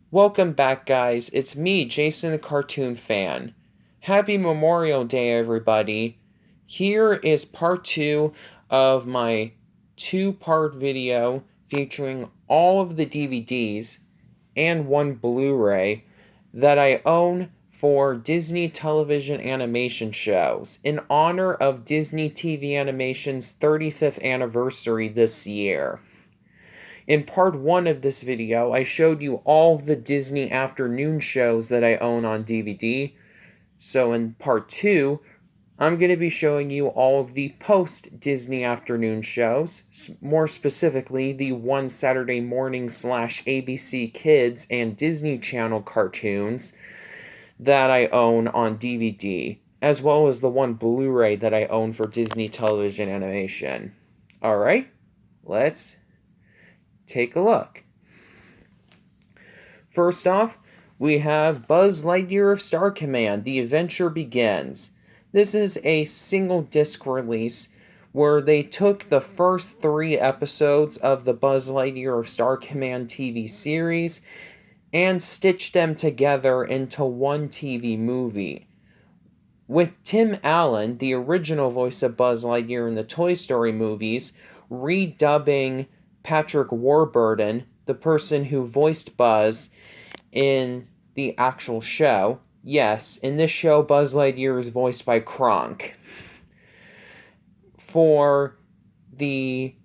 Welcome back, guys. It's me, Jason the Cartoon Fan. Happy Memorial Day, everybody. Here is part 2 of my 2-part video featuring all of the DVDs and one Blu-ray that I own for Disney television animation shows in honor of Disney TV Animation's 35th anniversary this year. In part 1 of this video, I showed you all the Disney afternoon shows that I own on DVD. So in part 2, I'm going to be showing you all of the post-Disney afternoon shows, more specifically the one Saturday morning / ABC Kids and Disney Channel cartoons that I own on DVD, as well as the one Blu-ray that I own for Disney television animation. Alright, let's take a look. First off, we have Buzz Lightyear of Star Command, The Adventure Begins. This is a single disc release where they took the first 3 episodes of the Buzz Lightyear of Star Command TV series and stitched them together into one TV movie. With Tim Allen, the original voice of Buzz Lightyear in the Toy Story movies, redubbing Patrick Warburton, the person who voiced Buzz in the actual show. Yes, in this show, Buzz Lightyear is voiced by Kronk. For the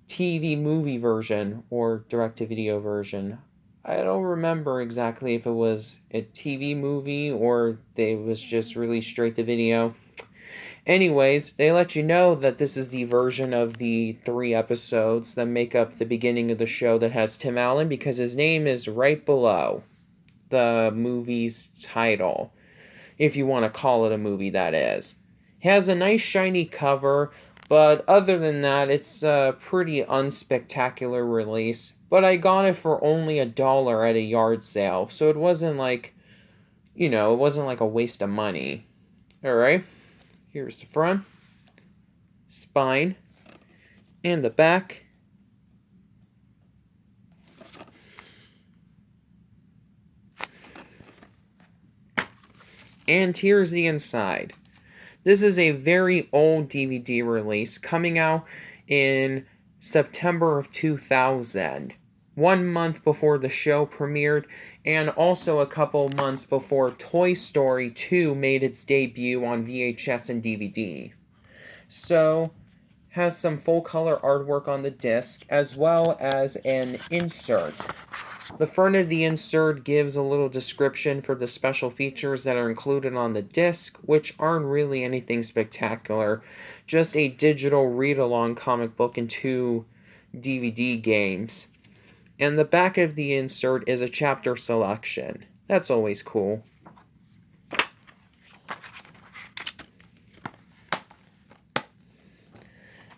TV movie version, or direct-to-video version, I don't remember exactly if it was a TV movie or it was just released straight to video. Anyways, they let you know that this is the version of the 3 episodes that make up the beginning of the show that has Tim Allen, because his name is right below the movie's title, if you want to call it a movie, that is. It has a nice shiny cover, but other than that, it's a pretty unspectacular release. But I got it for only $1 at a yard sale, so it wasn't like, it wasn't like a waste of money. Alright. Here's the front, spine, and the back. And here's the inside. This is a very old DVD release coming out in September of 2000. 1 month before the show premiered, and also a couple months before Toy Story 2 made its debut on VHS and DVD. So, has some full-color artwork on the disc, as well as an insert. The front of the insert gives a little description for the special features that are included on the disc, which aren't really anything spectacular, just a digital read-along comic book and 2 DVD games. And the back of the insert is a chapter selection. That's always cool.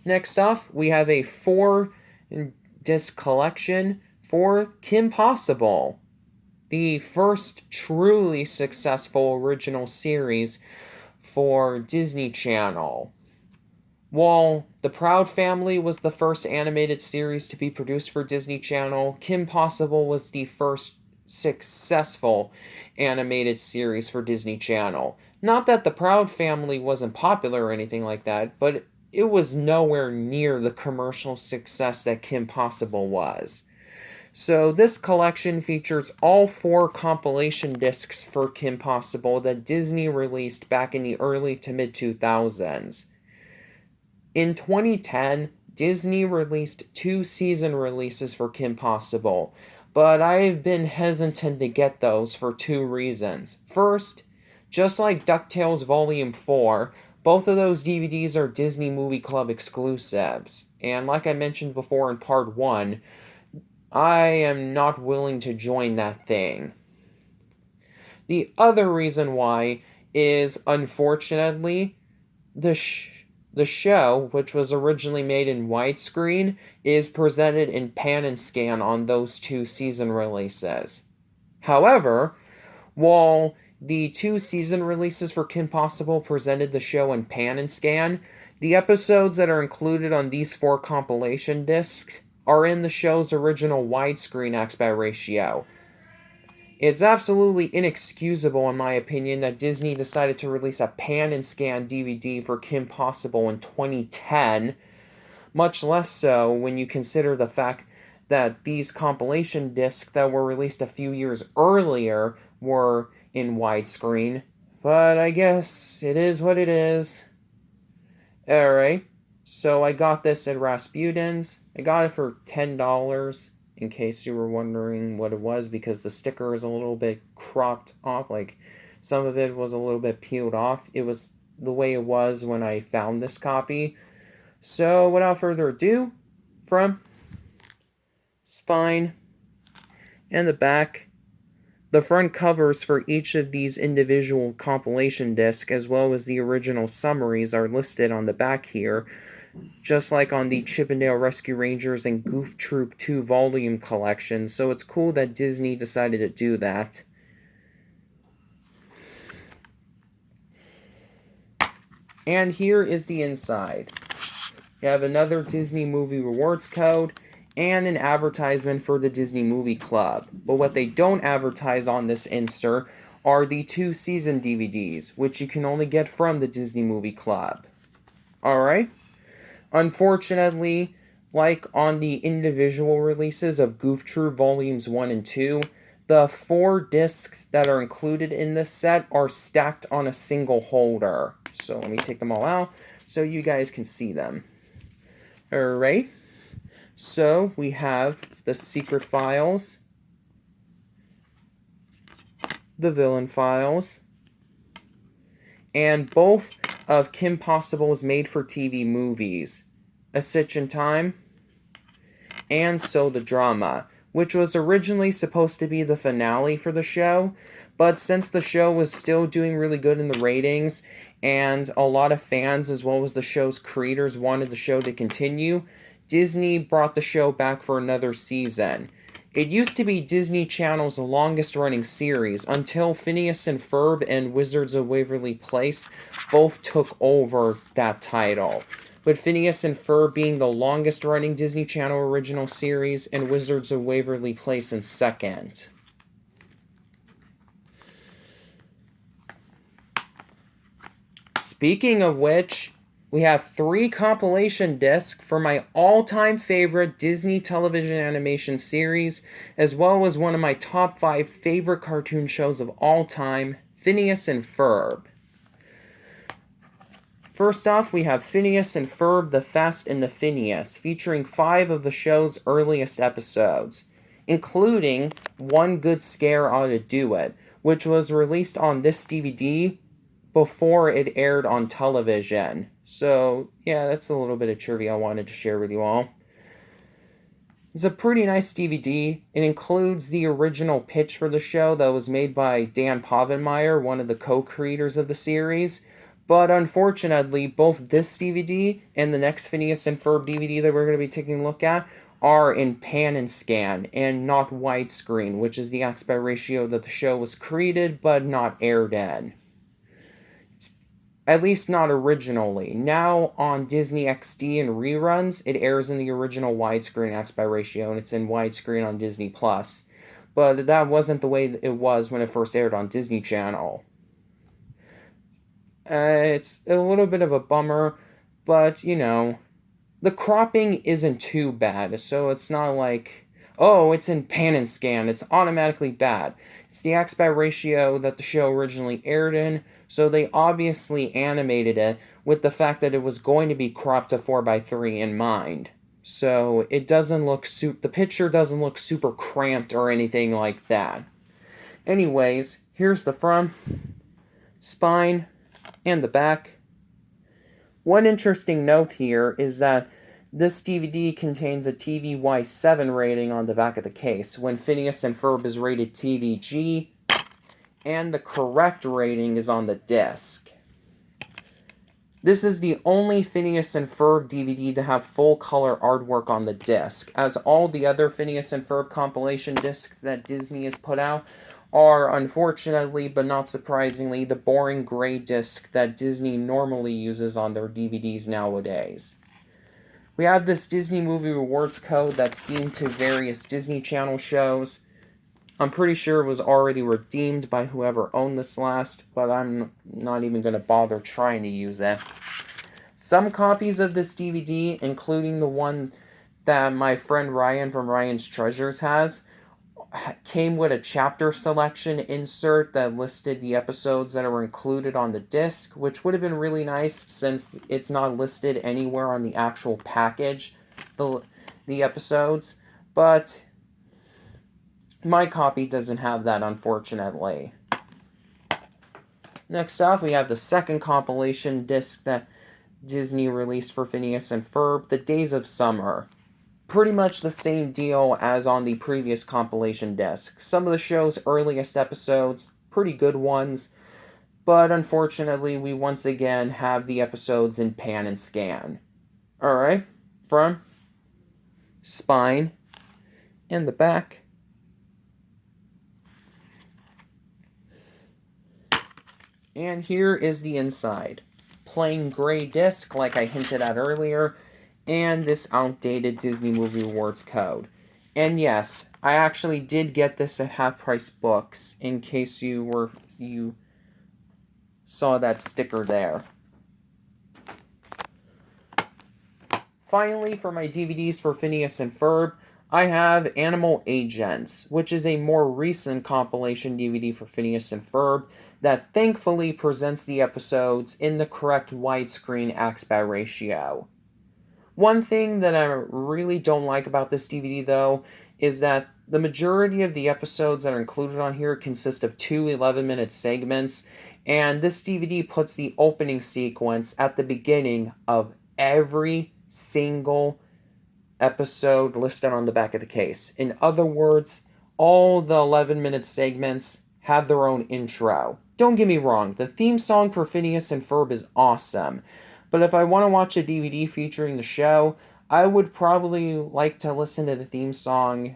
Next off, we have a 4-disc collection for Kim Possible, the first truly successful original series for Disney Channel. While The Proud Family was the first animated series to be produced for Disney Channel, Kim Possible was the first successful animated series for Disney Channel. Not that The Proud Family wasn't popular or anything like that, but it was nowhere near the commercial success that Kim Possible was. So this collection features all 4 compilation discs for Kim Possible that Disney released back in the early to mid-2000s. In 2010, Disney released 2 season releases for Kim Possible, but I've been hesitant to get those for 2 reasons. First, just like DuckTales Volume 4, both of those DVDs are Disney Movie Club exclusives, and like I mentioned before in Part 1, I am not willing to join that thing. The other reason why is, unfortunately, the show, which was originally made in widescreen, is presented in pan and scan on those 2 season releases. However, while the 2 season releases for Kim Possible presented the show in pan and scan, the episodes that are included on these 4 compilation discs are in the show's original widescreen aspect ratio. It's absolutely inexcusable, in my opinion, that Disney decided to release a pan and scan DVD for Kim Possible in 2010, much less so when you consider the fact that these compilation discs that were released a few years earlier were in widescreen. But I guess it is what it is. Alright, so I got this at Rasputin's. I got it for $10, in case you were wondering what it was, because the sticker is a little bit cropped off, like some of it was a little bit peeled off. It was the way it was when I found this copy. So without further ado, from spine and the back, the front covers for each of these individual compilation discs, as well as the original summaries, are listed on the back here, just like on the Chip 'n Dale Rescue Rangers and Goof Troop 2 volume collection, so it's cool that Disney decided to do that. And here is the inside. You have another Disney Movie Rewards code, and an advertisement for the Disney Movie Club. But what they don't advertise on this insert are the 2-season DVDs, which you can only get from the Disney Movie Club. Alright? Unfortunately, like on the individual releases of Goof Troop Volumes 1 and 2, the 4 discs that are included in this set are stacked on a single holder. So let me take them all out so you guys can see them. Alright? So we have the Secret Files, the Villain Files, and both of Kim Possible's made-for-TV movies, A Stitch in Time, and So the Drama, which was originally supposed to be the finale for the show, but since the show was still doing really good in the ratings, and a lot of fans as well as the show's creators wanted the show to continue, Disney brought the show back for another season. It used to be Disney Channel's longest-running series until Phineas and Ferb and Wizards of Waverly Place both took over that title, with Phineas and Ferb being the longest-running Disney Channel original series and Wizards of Waverly Place in second. Speaking of which, we have 3 compilation discs for my all-time favorite Disney television animation series, as well as one of my top 5 favorite cartoon shows of all time, Phineas and Ferb. First off, we have Phineas and Ferb, The Fast and the Phineas, featuring 5 of the show's earliest episodes, including One Good Scare Ought to Do It, which was released on this DVD before it aired on television. So, yeah, that's a little bit of trivia I wanted to share with you all. It's a pretty nice DVD. It includes the original pitch for the show that was made by Dan Povenmire, one of the co-creators of the series. But unfortunately, both this DVD and the next Phineas and Ferb DVD that we're going to be taking a look at are in pan and scan and not widescreen, which is the aspect ratio that the show was created but not aired in. At least not originally. Now on Disney XD and reruns, it airs in the original widescreen aspect ratio, and it's in widescreen on Disney+. But that wasn't the way it was when it first aired on Disney Channel. It's a little bit of a bummer, but, you know, the cropping isn't too bad, so it's not like, oh, it's in pan and scan, it's automatically bad. It's the aspect ratio that the show originally aired in, so they obviously animated it with the fact that it was going to be cropped to 4:3 in mind. So it doesn't look the picture doesn't look super cramped or anything like that. Anyways, here's the front, spine, and the back. One interesting note here is that this DVD contains a TVY7 rating on the back of the case, when Phineas and Ferb is rated TVG, and the correct rating is on the disc. This is the only Phineas and Ferb DVD to have full-color artwork on the disc, as all the other Phineas and Ferb compilation discs that Disney has put out are, unfortunately, but not surprisingly, the boring gray disc that Disney normally uses on their DVDs nowadays. We have this Disney Movie Rewards code that's themed to various Disney Channel shows. I'm pretty sure it was already redeemed by whoever owned this last, but I'm not even going to bother trying to use it. Some copies of this DVD, including the one that my friend Ryan from Ryan's Treasures has, came with a chapter selection insert that listed the episodes that are included on the disc, which would have been really nice since it's not listed anywhere on the actual package, the episodes. But my copy doesn't have that, unfortunately. Next off, we have the second compilation disc that Disney released for Phineas and Ferb, The Days of Summer. Pretty much the same deal as on the previous compilation disc. Some of the show's earliest episodes, pretty good ones, but unfortunately we once again have the episodes in pan and scan. Alright, from spine and the back. And here is the inside. Plain gray disc, like I hinted at earlier, and this outdated Disney Movie Awards code. And yes, I actually did get this at Half Price Books, in case you saw that sticker there. Finally, for my DVDs for Phineas and Ferb, I have Animal Agents, which is a more recent compilation DVD for Phineas and Ferb that thankfully presents the episodes in the correct widescreen aspect ratio. One thing that I really don't like about this DVD, though, is that the majority of the episodes that are included on here consist of two 11-minute segments, and this DVD puts the opening sequence at the beginning of every single episode listed on the back of the case. In other words, all the 11-minute segments have their own intro. Don't get me wrong, the theme song for Phineas and Ferb is awesome, but if I want to watch a DVD featuring the show, I would probably like to listen to the theme song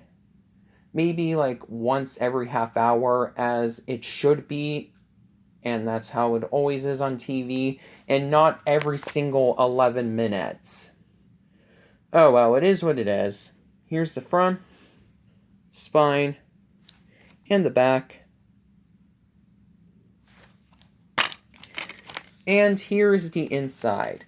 maybe like once every half hour, as it should be, and that's how it always is on TV, and not every single 11 minutes. Oh well, it is what it is. Here's the front, spine, and the back. And here is the inside.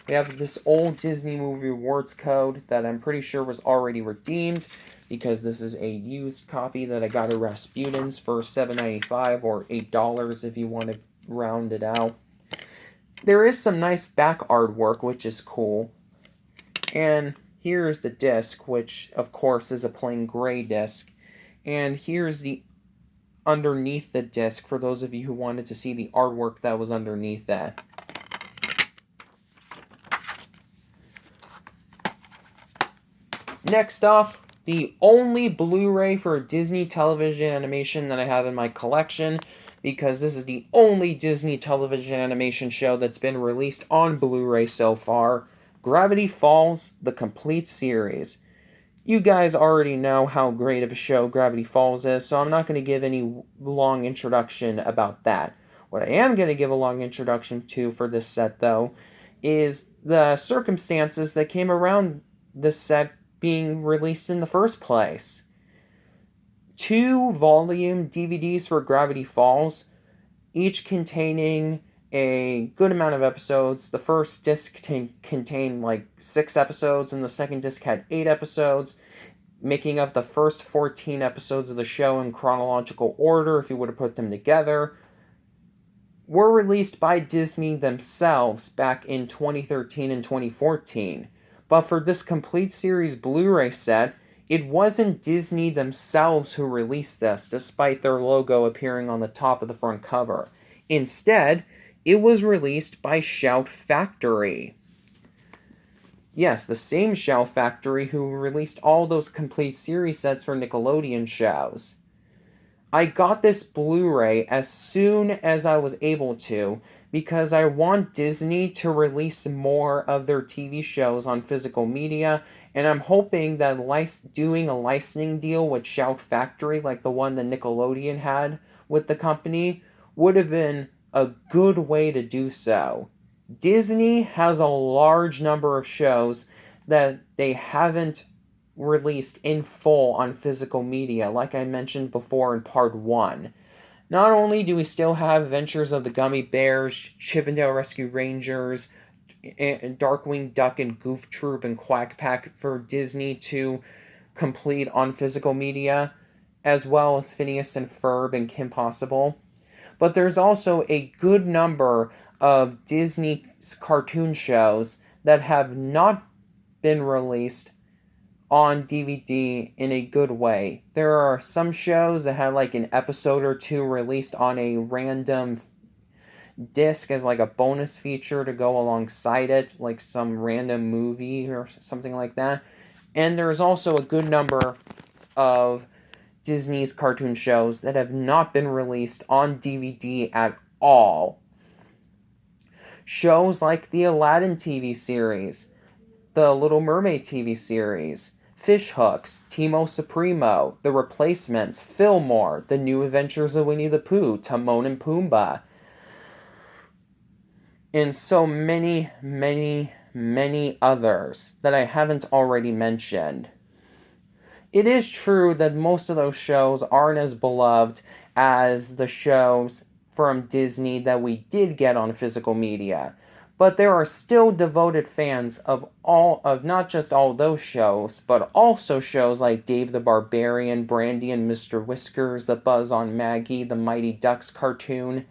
We have this old Disney Movie Awards code that I'm pretty sure was already redeemed, because this is a used copy that I got at Rasputin's for $7.95 or $8 if you want to round it out. There is some nice back artwork, which is cool. And here's the disc, which of course is a plain gray disc. And here's the underneath the disc for those of you who wanted to see the artwork that was underneath that. Next off, the only Blu-ray for Disney television animation that I have in my collection, because this is the only Disney television animation show that's been released on Blu-ray so far, Gravity Falls, the complete series. You guys already know how great of a show Gravity Falls is, so I'm not going to give any long introduction about that. What I am going to give a long introduction to for this set, though, is the circumstances that came around this set being released in the first place. 2-volume DVDs for Gravity Falls, each containing a good amount of episodes. The first disc contained like 6 episodes, and the second disc had 8 episodes, making up the first 14 episodes of the show in chronological order if you would have put them together, were released by Disney themselves back in 2013 and 2014. But for this complete series Blu-ray set, it wasn't Disney themselves who released this, despite their logo appearing on the top of the front cover. Instead, it was released by Shout Factory. Yes, the same Shout Factory who released all those complete series sets for Nickelodeon shows. I got this Blu-ray as soon as I was able to, because I want Disney to release more of their TV shows on physical media, and I'm hoping that doing a licensing deal with Shout Factory, like the one that Nickelodeon had with the company, would have been a good way to do so. Disney has a large number of shows that they haven't released in full on physical media, like I mentioned before in part 1. Not only do we still have Adventures of the Gummy Bears, Chippendale Rescue Rangers, and Darkwing Duck and Goof Troop and Quack Pack for Disney to complete on physical media, as well as Phineas and Ferb and Kim Possible, but there's also a good number of Disney's cartoon shows that have not been released on DVD in a good way. There are some shows that had like an episode or two released on a random disc as like a bonus feature to go alongside it, like some random movie or something like that. And there's also a good number of Disney's cartoon shows that have not been released on DVD at all. Shows like the Aladdin TV series, the Little Mermaid TV series, Fish Hooks, Timo Supremo, The Replacements, Fillmore, The New Adventures of Winnie the Pooh, Timon and Pumbaa, and so many, many, many others that I haven't already mentioned. It is true that most of those shows aren't as beloved as the shows from Disney that we did get on physical media, but there are still devoted fans of not just all those shows, but also shows like Dave the Barbarian, Brandy and Mr. Whiskers, The Buzz on Maggie, The Mighty Ducks cartoon,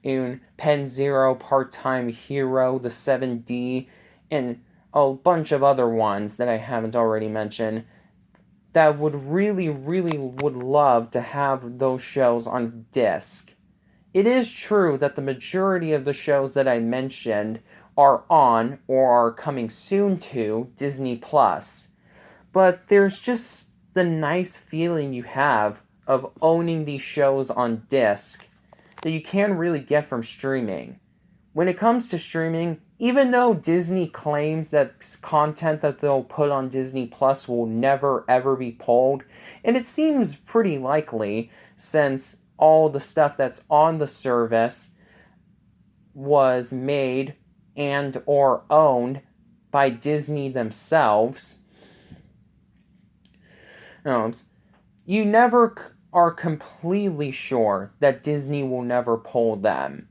Pen Zero, Part-Time Hero, The 7D, and a bunch of other ones that I haven't already mentioned that would really would love to have those shows on disc. It is true that the majority of the shows that I mentioned are on or are coming soon to Disney Plus, but there's just the nice feeling you have of owning these shows on disc that you can't really get from streaming. When it comes to streaming, even though Disney claims that content that they'll put on Disney Plus will never ever be pulled, and it seems pretty likely since all the stuff that's on the service was made and or owned by Disney themselves, you never are completely sure that Disney will never pull them.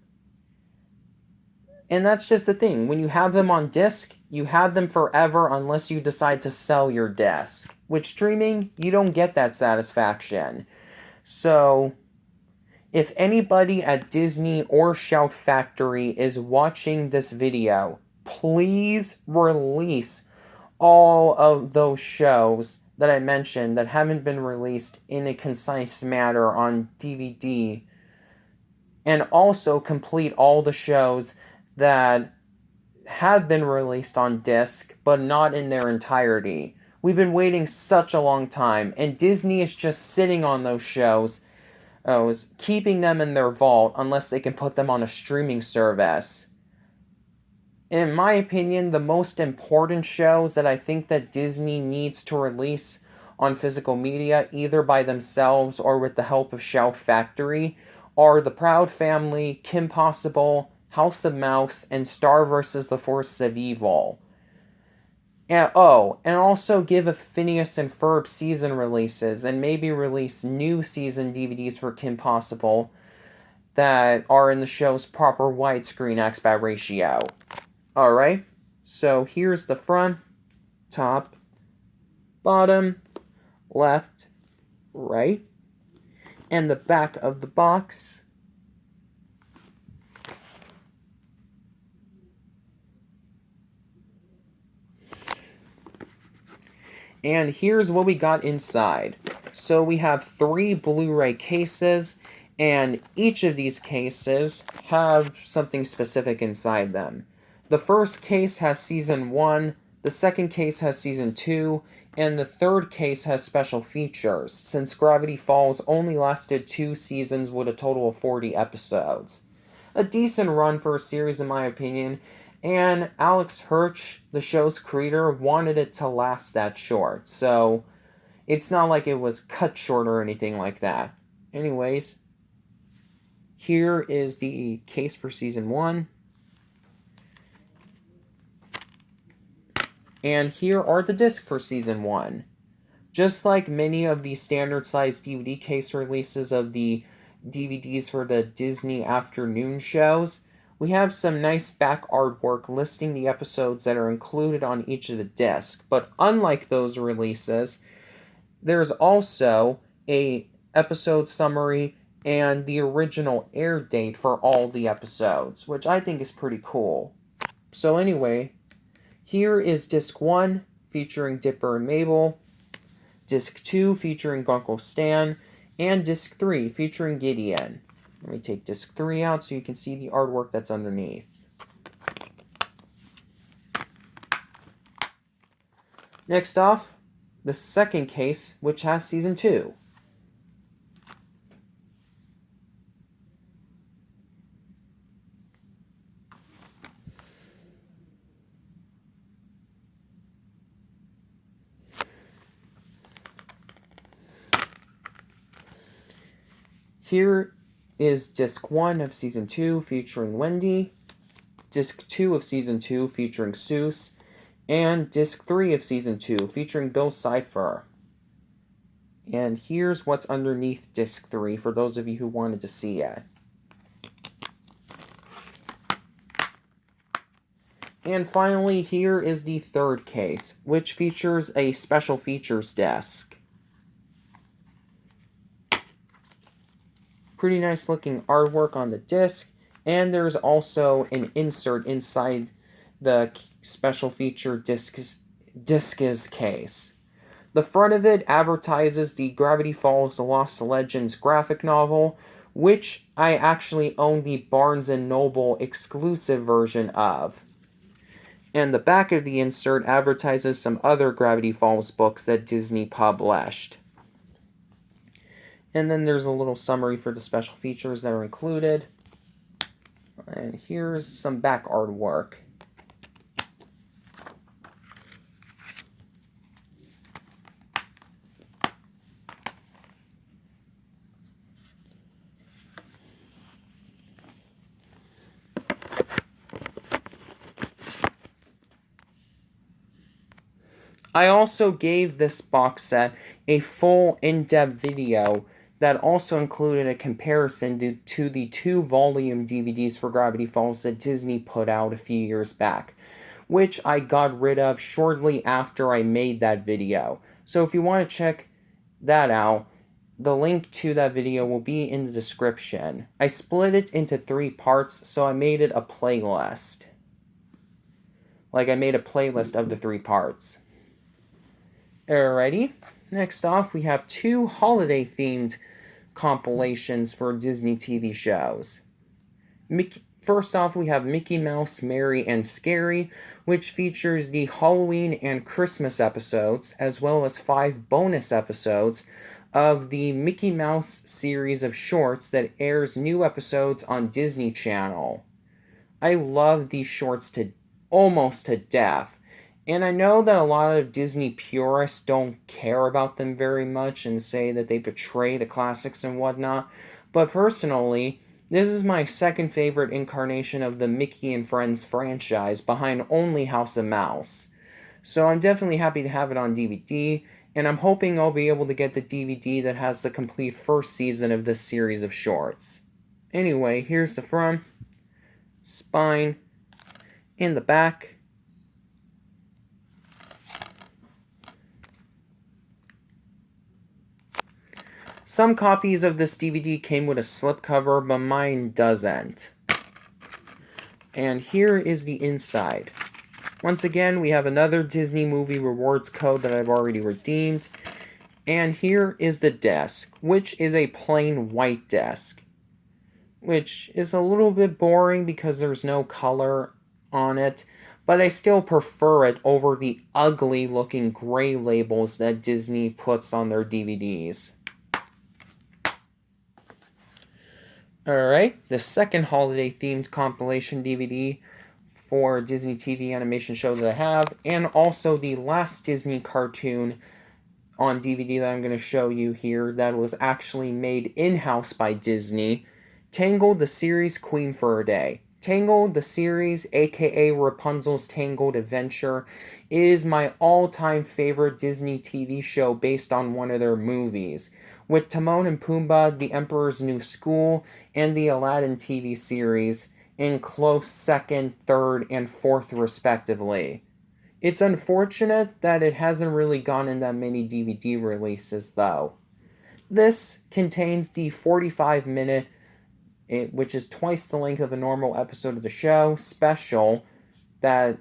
And that's just the thing. When you have them on disc, you have them forever unless you decide to sell your disc. With streaming, you don't get that satisfaction. So, if anybody at Disney or Shout Factory is watching this video, please release all of those shows that I mentioned that haven't been released in a concise manner on DVD. And also complete all the shows that have been released on disc, but not in their entirety. We've been waiting such a long time, and Disney is just sitting on those shows, keeping them in their vault unless they can put them on a streaming service. In my opinion, the most important shows that I think that Disney needs to release on physical media, either by themselves or with the help of Shout Factory, are The Proud Family, Kim Possible, House of Mouse, and Star vs. the Forces of Evil. And also give a Phineas and Ferb season releases, and maybe release new season DVDs for Kim Possible that are in the show's proper widescreen aspect ratio. Alright, so here's the front, top, bottom, left, right, and the back of the box. And here's what we got inside. So we have 3 Blu-ray cases, and each of these cases have something specific inside them. The first case has Season 1, the second case has Season 2, and the third case has special features, since Gravity Falls only lasted 2 seasons with a total of 40 episodes. A decent run for a series in my opinion, and Alex Hirsch, the show's creator, wanted it to last that short, so it's not like it was cut short or anything like that. Anyways, here is the case for Season 1. And here are the discs for Season 1. Just like many of the standard-sized DVD case releases of the DVDs for the Disney afternoon shows, we have some nice back artwork listing the episodes that are included on each of the discs. But unlike those releases, there's also a episode summary and the original air date for all the episodes, which I think is pretty cool. So anyway, here is Disc 1 featuring Dipper and Mabel, Disc 2 featuring Uncle Stan, and Disc 3 featuring Gideon. Let me take Disc 3 out so you can see the artwork that's underneath. Next off, the second case, which has Season 2. Here is Disc 1 of Season 2 featuring Wendy, Disc 2 of Season 2 featuring Seuss, and Disc 3 of Season 2 featuring Bill Cipher. And here's what's underneath Disc 3 for those of you who wanted to see it. And finally, here is the third case, which features a special features disc. Pretty nice looking artwork on the disc, and there's also an insert inside the special feature disc's case. The front of it advertises the Gravity Falls Lost Legends graphic novel, which I actually own the Barnes & Noble exclusive version of. And the back of the insert advertises some other Gravity Falls books that Disney published. And then there's a little summary for the special features that are included. And here's some back artwork. I also gave this box set a full in-depth video that also included a comparison to the 2-volume DVDs for Gravity Falls that Disney put out a few years back, which I got rid of shortly after I made that video. So if you want to check that out, the link to that video will be in the description. I split it into 3 parts, so I made it a playlist. Like, I made a playlist of the 3 parts. Alrighty, next off we have 2 holiday-themed compilations for Disney TV shows. First off, we have Mickey Mouse, Merry and Scary, which features the Halloween and Christmas episodes, as well as 5 bonus episodes of the Mickey Mouse series of shorts that airs new episodes on Disney Channel. I love these shorts almost to death. And I know that a lot of Disney purists don't care about them very much and say that they betray the classics and whatnot, but personally, this is my second favorite incarnation of the Mickey and Friends franchise, behind only House of Mouse. So I'm definitely happy to have it on DVD, and I'm hoping I'll be able to get the DVD that has the complete first season of this series of shorts. Anyway, here's the front, spine, and the back. Some copies of this DVD came with a slipcover, but mine doesn't. And here is the inside. Once again, we have another Disney movie rewards code that I've already redeemed. And here is the disc, which is a plain white disc, which is a little bit boring because there's no color on it, but I still prefer it over the ugly looking gray labels that Disney puts on their DVDs. Alright, the second holiday-themed compilation DVD for Disney TV animation show that I have, and also the last Disney cartoon on DVD that I'm going to show you here that was actually made in-house by Disney, Tangled, the series Queen for a Day. Tangled, the series, aka Rapunzel's Tangled Adventure, is my all-time favorite Disney TV show based on one of their movies, with Timon and Pumbaa, The Emperor's New School, and the Aladdin TV series in close second, third, and fourth respectively. It's unfortunate that it hasn't really gone in that many DVD releases though. This contains the 45-minute, which is twice the length of a normal episode of the show, special that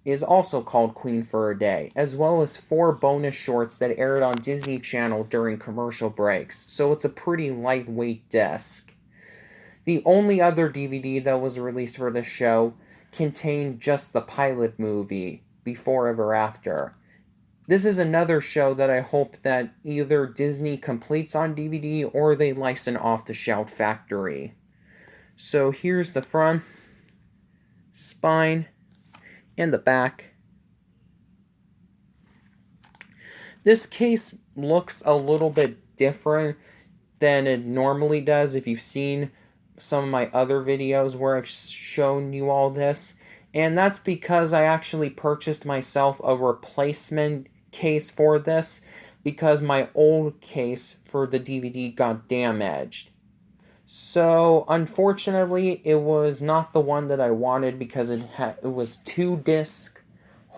is also called Queen for a Day, as well as 4 bonus shorts that aired on Disney Channel during commercial breaks, so it's a pretty lightweight disc. The only other DVD that was released for this show contained just the pilot movie, Before Ever After. This is another show that I hope that either Disney completes on DVD or they license off the Shout Factory. So here's the front, spine, and the back. This case looks a little bit different than it normally does if you've seen some of my other videos where I've shown you all this. And that's because I actually purchased myself a replacement case for this because my old case for the DVD got damaged. So, unfortunately, it was not the one that I wanted because it was 2 disc,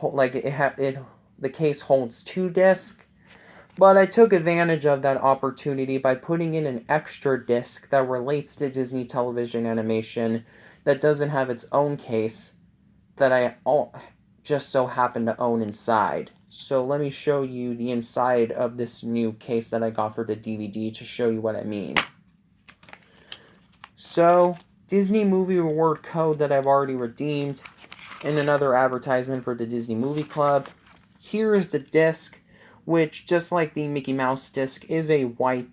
like the case holds 2 disc. But I took advantage of that opportunity by putting in an extra disc that relates to Disney television animation that doesn't have its own case that I just so happen to own inside. So let me show you the inside of this new case that I got for the DVD to show you what I mean. So, Disney Movie Reward code that I've already redeemed, and another advertisement for the Disney Movie Club. Here is the disc, which, just like the Mickey Mouse disc, is a white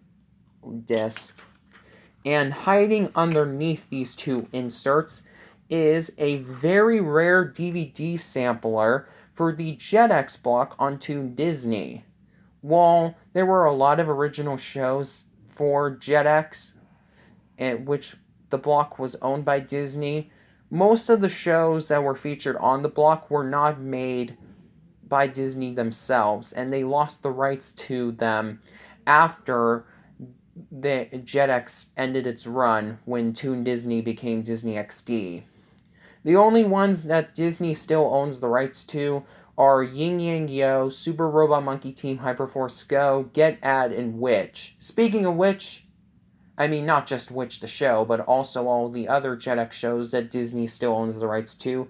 disc. And hiding underneath these 2 inserts is a very rare DVD sampler for the JetX block on Toon Disney. While there were a lot of original shows for JetX, which the block was owned by Disney, most of the shows that were featured on the block were not made by Disney themselves, and they lost the rights to them after the JetX ended its run when Toon Disney became Disney XD. The only ones that Disney still owns the rights to are Yin Yang Yo, Super Robot Monkey Team Hyperforce Go, Get Ad, and Witch. Speaking of which, I mean not just Witch the show, but also all the other JetX shows that Disney still owns the rights to.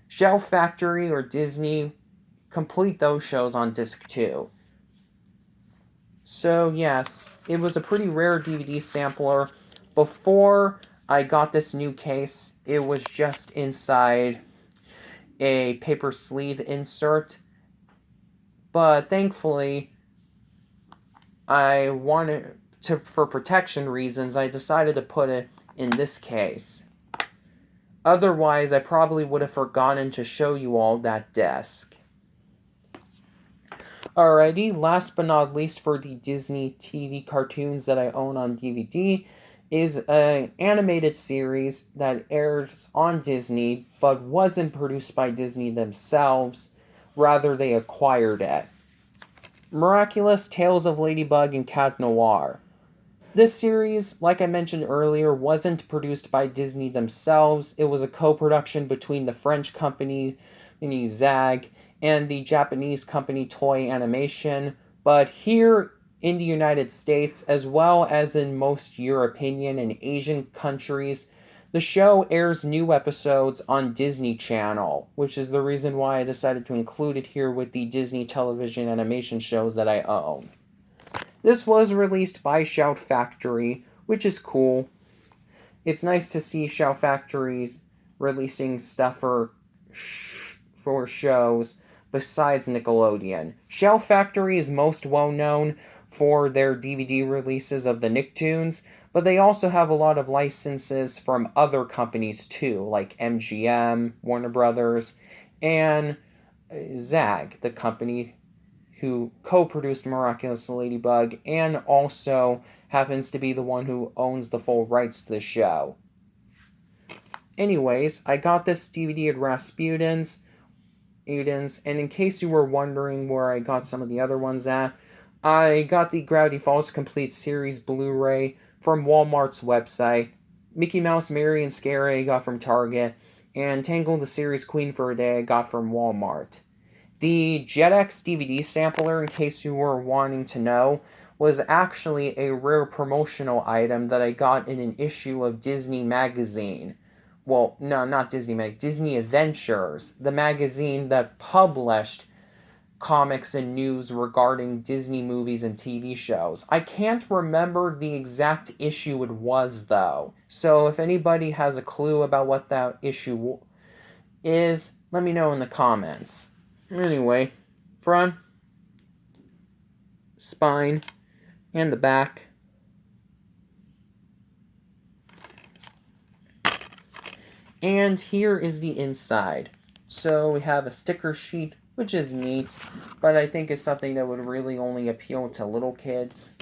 Shout Factory or Disney complete those shows on disc 2. So yes, it was a pretty rare DVD sampler. Before I got this new case, it was just inside a paper sleeve insert. But thankfully, I wanted to, for protection reasons, I decided to put it in this case. Otherwise, I probably would have forgotten to show you all that disc. Alrighty, last but not least for the Disney TV cartoons that I own on DVD is an animated series that airs on Disney but wasn't produced by Disney themselves, rather they acquired it. Miraculous Tales of Ladybug and Cat Noir. This series, like I mentioned earlier, wasn't produced by Disney themselves. It was a co-production between the French company ZAG and the Japanese company Toei Animation, but here in the United States, as well as in most European and Asian countries, the show airs new episodes on Disney Channel, which is the reason why I decided to include it here with the Disney television animation shows that I own. This was released by Shout Factory, which is cool. It's nice to see Shout Factories releasing stuff for shows besides Nickelodeon. Shout Factory is most well known for their DVD releases of the Nicktoons, but they also have a lot of licenses from other companies too, like MGM, Warner Brothers, and ZAG, the company who co-produced Miraculous Ladybug and also happens to be the one who owns the full rights to the show. Anyways, I got this DVD of Rasputin's, and in case you were wondering where I got some of the other ones at, I got the Gravity Falls Complete Series Blu-ray from Walmart's website. Mickey Mouse, Mary, and Scary I got from Target, and Tangled the Series Queen for a Day I got from Walmart. The JetX DVD sampler, in case you were wanting to know, was actually a rare promotional item that I got in an issue of Disney Magazine. Well, no, not Disney Mag, Disney Adventures, the magazine that published comics and news regarding Disney movies and TV shows. I can't remember the exact issue it was, though. So if anybody has a clue about what that issue is, let me know in the comments. Anyway, front, spine, and the back. And here is the inside. So we have a sticker sheet, which is neat, but I think is something that would really only appeal to little kids.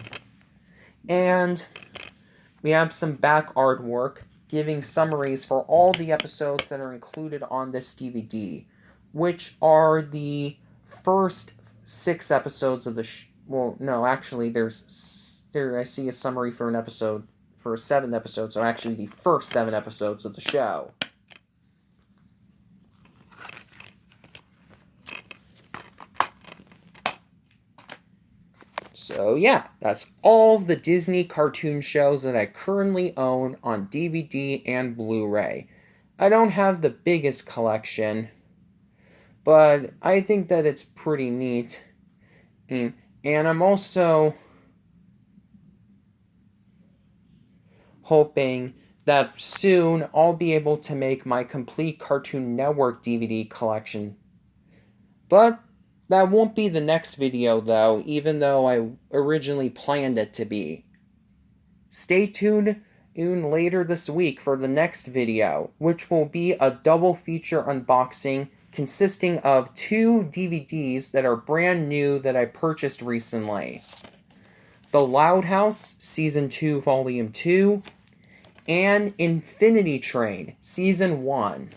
And we have some back artwork giving summaries for all the episodes that are included on this DVD, which are the first 6 episodes of the well, no, actually, there I see a summary for an episode, for 7 episodes, so actually the first 7 episodes of the show. So yeah, that's all of the Disney cartoon shows that I currently own on DVD and Blu-ray. I don't have the biggest collection, but I think that it's pretty neat. And I'm also hoping that soon I'll be able to make my complete Cartoon Network DVD collection. But that won't be the next video, though, even though I originally planned it to be. Stay tuned later this week for the next video, which will be a double feature unboxing consisting of 2 DVDs that are brand new that I purchased recently. The Loud House Season 2 Volume 2 and Infinity Train Season 1.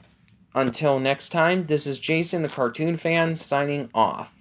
Until next time, this is Jason the Cartoon Fan signing off.